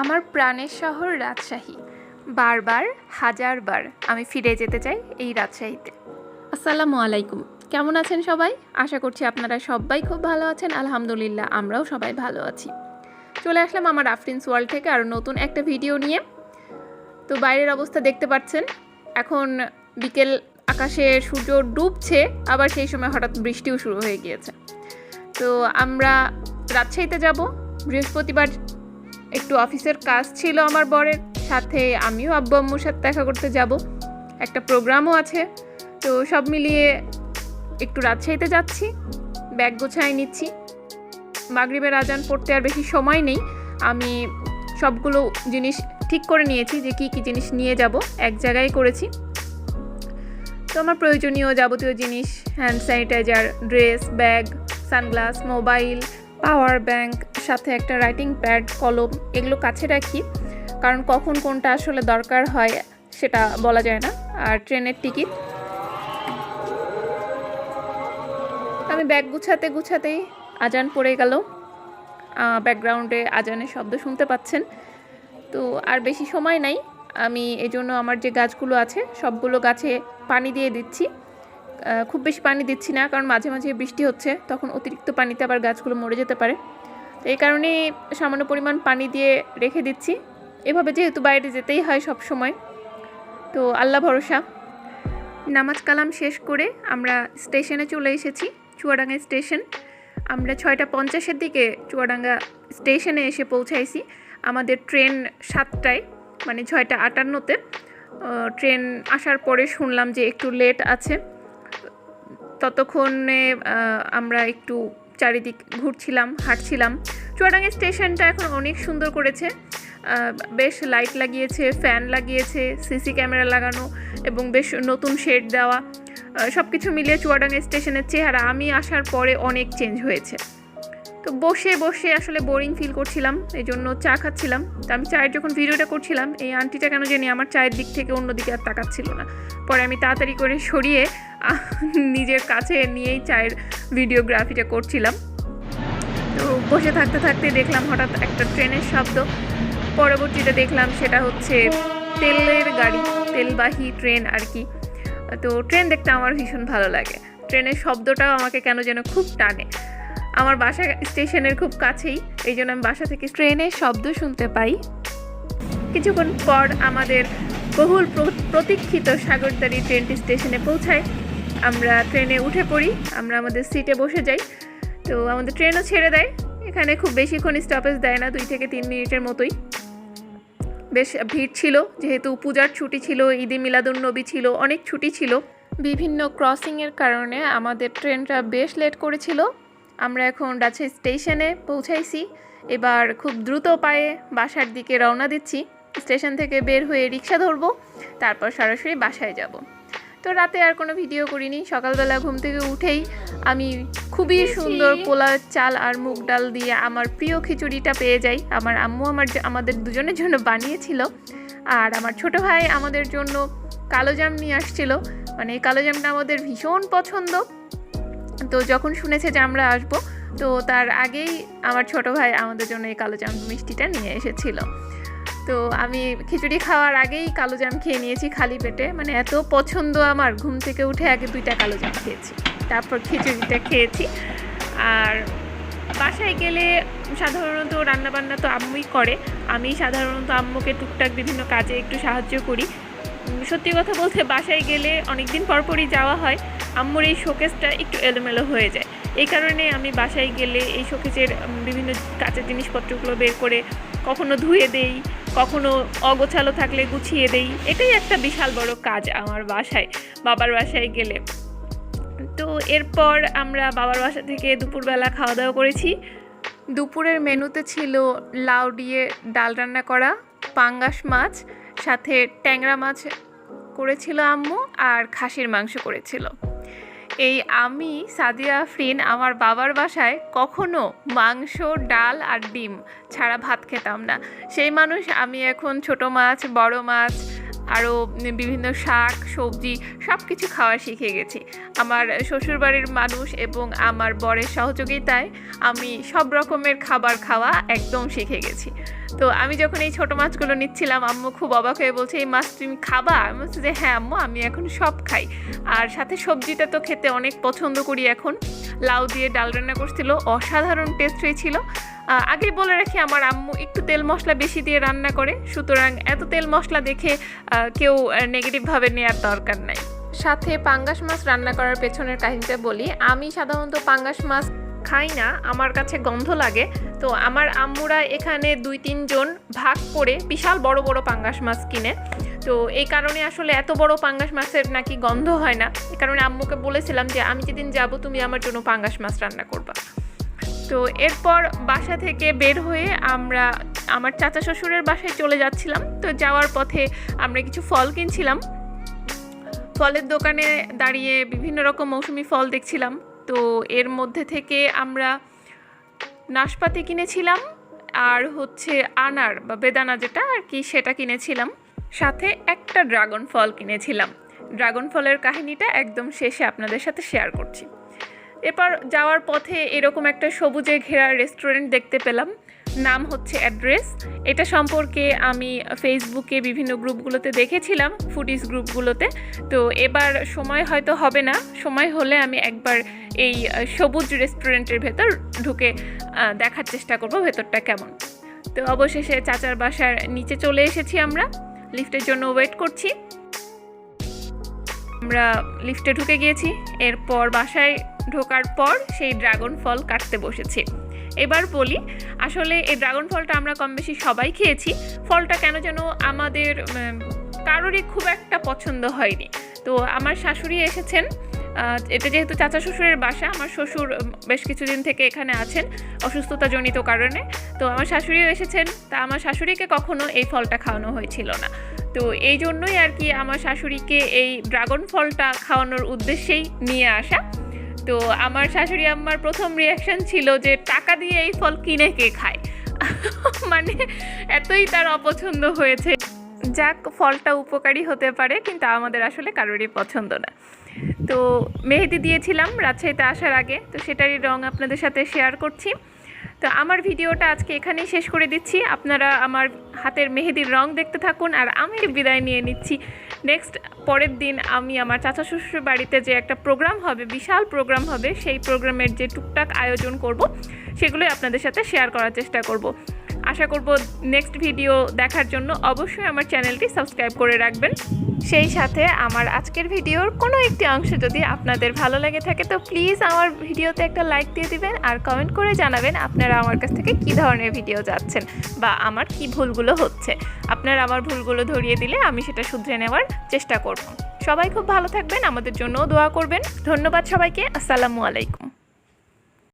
আমার প্রাণের শহর রাজশাহী। বারবার হাজারবার আমি ফিরে যেতে চাই এই রাজশাহীতে। আসসালামু আলাইকুম, কেমন আছেন সবাই? আশা করছি আপনারা সবাই খুব ভালো আছেন। আলহামদুলিল্লাহ, আমরাও সবাই ভালো আছি। চলে আসলাম আমার আফরিনস ওয়ার্ল্ড থেকে আরও নতুন একটা ভিডিও নিয়ে। তো বাইরের অবস্থা দেখতে পাচ্ছেন, এখন বিকেল, আকাশে সূর্য ডুবছে, আবার সেই সময় হঠাৎ বৃষ্টিও শুরু হয়ে গিয়েছে। তো আমরা রাজশাহীতে যাব বৃহস্পতিবার। একটু অফিসের কাজ ছিল আমার বরের সাথে, আমিও আব্বু আম্মুর সাথে দেখা করতে যাব, একটা প্রোগ্রামও আছে। তো সব মিলিয়ে একটু রাজশাহীতে যাচ্ছি, ব্যাগ গোছায় নিচ্ছি। মাগরিবের আজান পড়তে আর বেশি সময় নেই। আমি সবগুলো জিনিস ঠিক করে নিয়েছি যে কী কী জিনিস নিয়ে যাব, এক জায়গায় করেছি। তো আমার প্রয়োজনীয় যাবতীয় জিনিস, hand sanitiser, dress, bag, sunglass, mobile, power bank, সাথে একটা রাইটিং প্যাড, কলম, এগুলো কাছে রাখি, কারণ কখন কোনটা আসলে দরকার হয় সেটা বলা যায় না। আর ট্রেনের টিকিট। আমি ব্যাগ গুছাতে গুছাতেই আজান পড়ে গেল। ব্যাকগ্রাউন্ডে আজানের শব্দ শুনতে পাচ্ছেন। তো আর বেশি সময় নাই, আমি এজন্য আমার যে গাছগুলো আছে সবগুলো গাছে পানি দিয়ে দিচ্ছি। খুব বেশি পানি দিচ্ছি না, কারণ মাঝে মাঝে বৃষ্টি হচ্ছে, তখন অতিরিক্ত পানিতে আবার গাছগুলো মরে যেতে পারে। তো এই কারণে সামান্য পরিমাণ পানি দিয়ে রেখে দিচ্ছি। এভাবে যেহেতু বাইরে যেতেই হয় সব সময়, তো আল্লাহ ভরসা। নামাজ কালাম শেষ করে আমরা স্টেশনে চলে এসেছি, চুয়াডাঙ্গা স্টেশন। আমরা 6:50 দিকে চুয়াডাঙ্গা স্টেশনে এসে পৌঁছাইছি। আমাদের ট্রেন 7টায়, মানে 6:58-তে ট্রেন আসার পরে শুনলাম যে একটু লেট আছে। ততক্ষণে আমরা একটু চারিদিক ঘুরছিলাম, হাঁটছিলাম। চুয়াডাঙ্গা স্টেশনটা এখন অনেক সুন্দর করেছে, বেশ লাইট লাগিয়েছে, ফ্যান লাগিয়েছে, সিসি ক্যামেরা লাগানো এবং বেশ নতুন শেড দেওয়া। সব কিছু মিলিয়ে চুয়াডাঙ্গা স্টেশনের চেহারা আমি আসার পরে অনেক চেঞ্জ হয়েছে। তো বসে বসে আসলে বোরিং ফিল করছিলাম, এই জন্য চা খাচ্ছিলাম। তো আমি চায়ের যখন ভিডিওটা করছিলাম, এই আন্টিটা কেন জানি আমার চায়ের দিক থেকে অন্যদিকে আর তাকাচ্ছিল না। পরে আমি তাড়াতাড়ি করে সরিয়ে নিজের কাছে নিয়েই চায়ের ভিডিওগ্রাফিটা করছিলাম। তো বসে থাকতে থাকতে দেখলাম হঠাৎ একটা ট্রেনের শব্দ। পরবর্তীতে দেখলাম সেটা হচ্ছে তেলের গাড়ি, তেলবাহী ট্রেন আর কি। তো ট্রেন দেখতে আমার ভীষণ ভালো লাগে, ট্রেনের শব্দটাও আমাকে কেন যেন খুব টানে। আমার বাসা স্টেশনের খুব কাছেই, এই জন্য আমি বাসা থেকে ট্রেনের শব্দ শুনতে পাই। কিছুক্ষণ পর আমাদের বহুল প্রতীক্ষিত সাগরদাড়ি ট্রেনটি স্টেশনে পৌঁছায়। আমরা ট্রেনে উঠে পড়ি, আমরা আমাদের সিটে বসে যাই। তো আমাদের ট্রেনও ছেড়ে দেয়। এখানে খুব বেশিক্ষণ স্টপেজ দেয় না, 2 থেকে 3 মিনিটের মতোই। বেশ ভিড় ছিল, যেহেতু পূজার ছুটি ছিল, ঈদে মিলাদুন্নবী ছিল, অনেক ছুটি ছিল। বিভিন্ন ক্রসিংয়ের কারণে আমাদের ট্রেনটা বেশ লেট করেছিল। আমরা এখন রাজশাহী স্টেশনে পৌঁছাইছি। এবার খুব দ্রুত পায়ে বাসার দিকে রওনা দিচ্ছি। স্টেশন থেকে বের হয়ে রিক্সা ধরবো, তারপর সরাসরি বাসায় যাব। তো রাতে আর কোনো ভিডিও করিনি। সকালবেলা ঘুম থেকে উঠেই আমি খুবই সুন্দর পোলাও চাল আর মুগ ডাল দিয়ে আমার প্রিয় খিচুড়িটা পেয়ে যাই। আমার আম্মু আমাদের দুজনের জন্য বানিয়েছিল। আর আমার ছোট ভাই আমাদের জন্য কালোজাম নিয়ে আসছিল, মানে এই কালোজামটা আমাদের ভীষণ পছন্দ। তো যখন শুনেছে যে আমরা আসবো, তো তার আগেই আমার ছোট ভাই আমাদের জন্য এই কালোজাম মিষ্টিটা নিয়ে এসেছিল। তো আমি খিচুড়ি খাওয়ার আগেই কালোজাম খেয়ে নিয়েছি খালি পেটে, মানে এত পছন্দ আমার। ঘুম থেকে উঠে আগে 2টা কালোজাম খেয়েছি, তারপর খিচুড়িটা খেয়েছি। আর বাসায় গেলে সাধারণত রান্নাবান্না তো আম্মুই করে, আমি সাধারণত আম্মুকে টুকটাক বিভিন্ন কাজে একটু সাহায্য করি। সত্যি কথা বলতে বাসায় গেলে অনেক দিন পরপরই যাওয়া হয়, আম্মুর এই শোকেসটা একটু এলোমেলো হয়ে যায়। এই কারণে আমি বাসায় গেলে এই শোকেসের বিভিন্ন কাচের জিনিসপত্রগুলো বের করে কখনো ধুয়ে দেই, কখনো অগোছালো থাকলে গুছিয়ে দেই। এটাই একটা বিশাল বড় কাজ আমার বাসায়, বাবার বাসায় গেলে। তো এরপর আমরা বাবার বাসা থেকে দুপুরবেলা খাওয়া দাওয়া করেছি। দুপুরের মেনুতে ছিল লাউ দিয়ে ডাল রান্না করা, পাঙ্গাস মাছ, সাথে ট্যাংরা মাছ করেছিল আম্মু, আর খাসির মাংস করেছিল। এই আমি সাদিয়া আফরিন আমার বাবার বাসায় কখনো মাংস, ডাল আর ডিম ছাড়া ভাত খেতাম না। সেই মানুষ আমি এখন ছোট মাছ, বড় মাছ, আরও বিভিন্ন শাক সবজি সব কিছু খাওয়া শিখে গেছি। আমার শ্বশুরবাড়ির মানুষ এবং আমার বরের সহযোগিতায় আমি সব রকমের খাবার খাওয়া একদম শিখে গেছি। তো আমি যখন এই ছোটো মাছগুলো নিচ্ছিলাম, আম্মু খুব অবাক হয়ে বলছে, এই মাছ তুমি খাবা? আমি বলছি যে হ্যাঁ আম্মু, আমি এখন সব খাই। আর সাথে সবজিটা তো খেতে অনেক পছন্দ করি এখন। লাউ দিয়ে ডাল রান্না করছিল, অসাধারণ টেস্ট হয়েছিল। আগেই বলে রাখি, আমার আম্মু একটু তেল মশলা বেশি দিয়ে রান্না করে, সুতরাং এত তেল মশলা দেখে কেউ নেগেটিভভাবে নেওয়ার দরকার নাই। সাথে পাঙ্গাস মাছ রান্না করার পেছনের কাহিনীটা বলি। আমি সাধারণত পাঙ্গাস মাছ খাই না, আমার কাছে গন্ধ লাগে। তো আমার আম্মুরা এখানে 2-3 জন ভাগ করে বিশাল বড় বড় পাঙ্গাস মাছ কিনে। তো এই কারণে আসলে এত বড় পাঙ্গাস মাছের নাকি গন্ধ হয় না। এই কারণে আম্মুকে বলেছিলাম যে আমি যেদিন যাব তুমি আমার জন্য পাঙ্গাস মাছ রান্না করবা। তো এরপর বাসা থেকে বের হয়ে আমরা আমার চাচা শ্বশুরের বাসায় চলে যাচ্ছিলাম। তো যাওয়ার পথে আমরা কিছু ফল কিনছিলাম। ফলের দোকানে দাঁড়িয়ে বিভিন্ন রকম মৌসুমি ফল দেখছিলাম। তো এর মধ্যে থেকে আমরা নাশপাতি কিনেছিলাম, আর হচ্ছে আনার বা বেদানা যেটা আর কি, সেটা কিনেছিলাম। সাথে একটা ড্রাগন ফল কিনেছিলাম। ড্রাগন ফলের কাহিনীটা একদম শেষে আপনাদের সাথে শেয়ার করছি। এরপর যাওয়ার পথে এরকম একটা সবুজে ঘেরা রেস্টুরেন্ট দেখতে পেলাম, নাম হচ্ছে অ্যাড্রেস। এটা সম্পর্কে আমি ফেসবুকে বিভিন্ন গ্রুপগুলোতে দেখেছিলাম, ফুডিজ গ্রুপগুলোতে। তো এবার সময় হয়তো হবে না, সময় হলে আমি একবার এই সবুজ রেস্টুরেন্টের ভেতর ঢুকে দেখার চেষ্টা করব ভেতরটা কেমন। তো অবশেষে চাচার বাসার নিচে চলে এসেছি, আমরা লিফটের জন্য ওয়েট করছি। আমরা লিফটে ঢুকে গিয়েছি। এরপর বাসায় ঢোকার পর সেই ড্রাগন ফল কাটতে বসেছি। এবার বলি, আসলে এই ড্রাগন ফলটা আমরা কম বেশি সবাই খেয়েছি। ফলটা কেন যেন আমাদের কারোরই খুব একটা পছন্দ হয়নি। তো আমার শাশুড়ি এসেছেন, এটা যেহেতু চাচা শ্বশুরের বাসা, আমার শ্বশুর বেশ কিছুদিন থেকে এখানে আছেন অসুস্থতাজনিত কারণে। তো আমার শাশুড়িও এসেছেন, তা আমার শাশুড়িকে কখনো এই ফলটা খাওয়ানো হয়েছিল না। তো এই জন্যই আর কি আমার শাশুড়িকে এই ড্রাগন ফলটা খাওয়ানোর উদ্দেশ্যেই নিয়ে আসা। তো আমার শাশুড়ি আম্মার প্রথম রিয়াকশন ছিল যে টাকা দিয়ে এই ফল কিনে কে খায়, মানে এতই তার অপছন্দ হয়েছে। যাক, ফলটা উপকারী হতে পারে, কিন্তু আমাদের আসলে কারোরই পছন্দ না। তো মেহেদি দিয়েছিলাম রাজশাহীতে আসার আগে, তো সেটারই রং আপনাদের সাথে শেয়ার করছি। তো আমার ভিডিওটা আজকে এখানেই শেষ করে দিচ্ছি। আপনারা আমার হাতের মেহেদির রং দেখতে থাকুন, আর আমি বিদায় নিয়ে নিচ্ছি। নেক্সট পরের দিন আমি আমার চাচা শ্বশুর বাড়িতে যে একটা প্রোগ্রাম হবে, বিশাল প্রোগ্রাম হবে, সেই প্রোগ্রামের যে টুকটাক আয়োজন করব সেগুলোই আপনাদের সাথে শেয়ার করার চেষ্টা করব। আশা করব নেক্সট ভিডিও দেখার জন্য অবশ্যই আমার চ্যানেলটি সাবস্ক্রাইব করে রাখবেন। সেই সাথে আমার আজকের ভিডিওর কোনো একটি অংশ যদি আপনাদের ভালো লেগে থাকে, তো প্লিজ আমার ভিডিওতে একটা লাইক দিয়ে দিবেন, আর কমেন্ট করে জানাবেন আপনারা আমার কাছ থেকে কী ধরনের ভিডিও চাচ্ছেন বা আমার কী ভুলগুলো হচ্ছে। আপনারা আমার ভুলগুলো ধরিয়ে দিলে আমি সেটা শুধরে নেওয়ার চেষ্টা করব। সবাই খুব ভালো থাকবেন, আমাদের জন্যও দোয়া করবেন। ধন্যবাদ সবাইকে। আসসালামু আলাইকুম।